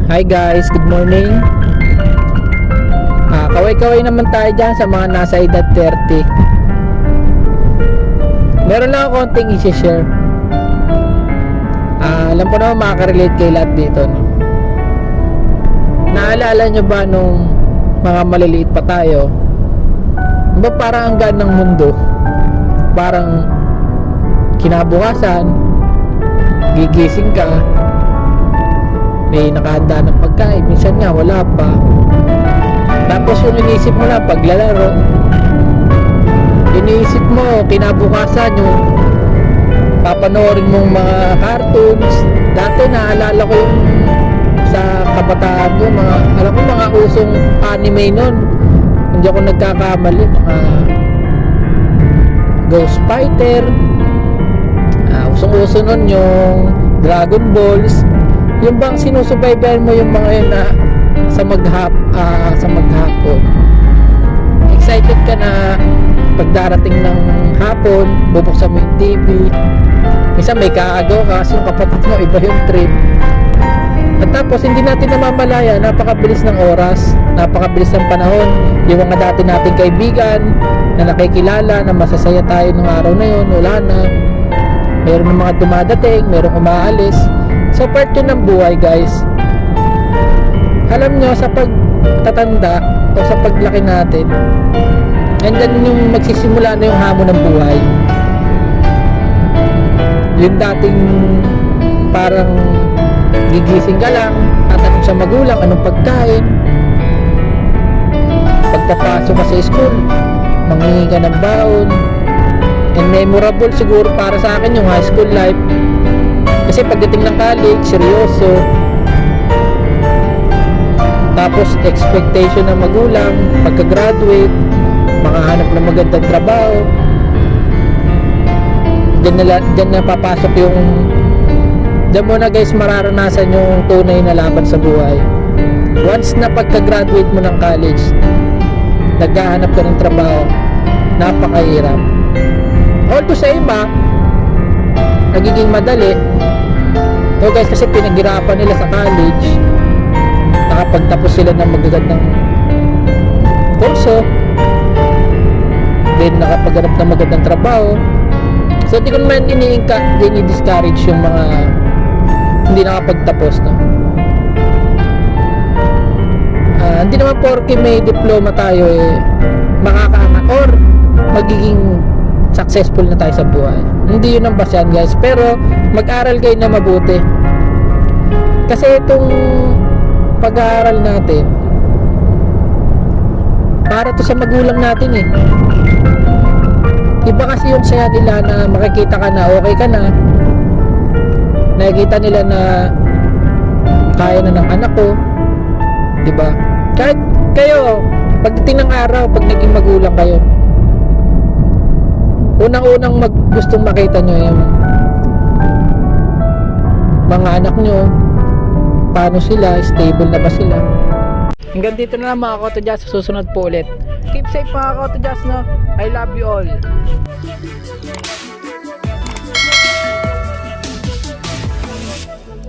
Hi guys, good morning. Kaway-kaway naman tayo dyan sa mga nasa edad 30. Meron lang ako konting i-share. Alam ko naman makaka-relate kayo lahat dito, no? Naalala nyo ba nung mga maliliit pa tayo? Diba parang ang gaan ng mundo? Parang kinabukasan, gigising ka, may nakahanda ng pagkain, minsan nga wala pa. Tapos yung iniisip mo na paglalaro, iniisip mo kinabukasan yung papanoorin mong mga cartoons. Dati naalala ko yung sa kabataan ko, alam ko mga usong anime nun, hindi ako nagkakamali, mga Ghost Fighter, usong-uso nun yung Dragon Balls. Yung bang sinusubaybayan mo yung mga yun na sa maghapon, excited ka na pagdarating ng hapon, bubuksan mo yung TV, minsan may kaagaw ka kasi yung kapatid mo iba yung trip. At tapos hindi natin namamalaya, napakabilis ng oras, napakabilis ng panahon. Yung mga dati nating kaibigan na nakikilala, na masasaya tayo nung araw na yun, wala na. Meron ng mga dumadating, merong umaalis. So part yun ng buhay, guys. Alam nyo, sa pagtatanda o sa paglaki natin, and then yung magsisimula na yung hamon ng buhay, yung dating parang gigising ka lang, tatanong sa magulang anong pagkain, pagpapasok ka sa school, manghingi ka ng baon. And memorable siguro para sa akin yung high school life, kasi pagdating ng college, seryoso. Tapos expectation ng magulang, pagka-graduate, makahanap ng magandang trabaho. Diyan na papasok yung, diyan mo na guys mararanasan yung tunay na laban sa buhay. Once na pagka-graduate mo ng college, naghahanap ka ng trabaho, napakahirap. Although sa iba nagiging madali. So guys, kasi pinaghirapan nila sa college, nakapagtapos sila ng magagandang kurso, then nakapaghanap ng magandang trabaho. So hindi ko naman ini-discourage yung mga hindi nakapagtapos, no? Hindi naman porke may diploma tayo makakaangat or magiging successful na tayo sa buhay. Hindi yun ang basehan, guys. Pero mag-aral kayo na mabuti, kasi itong pag-aaral natin para to sa magulang natin eh. Iba kasi yung saya nila na makikita ka na okay ka na, nakikita nila na kaya na ng anak ko, diba? Kahit kayo pagdating ng araw, pag naging magulang kayo, unang-unang gustong makita nyo yung mga anak nyo, paano sila, stable na ba sila. Hanggang dito na lang mga Kotojas, sa susunod po ulit. Keep safe mga Kotojas, no? I love you all.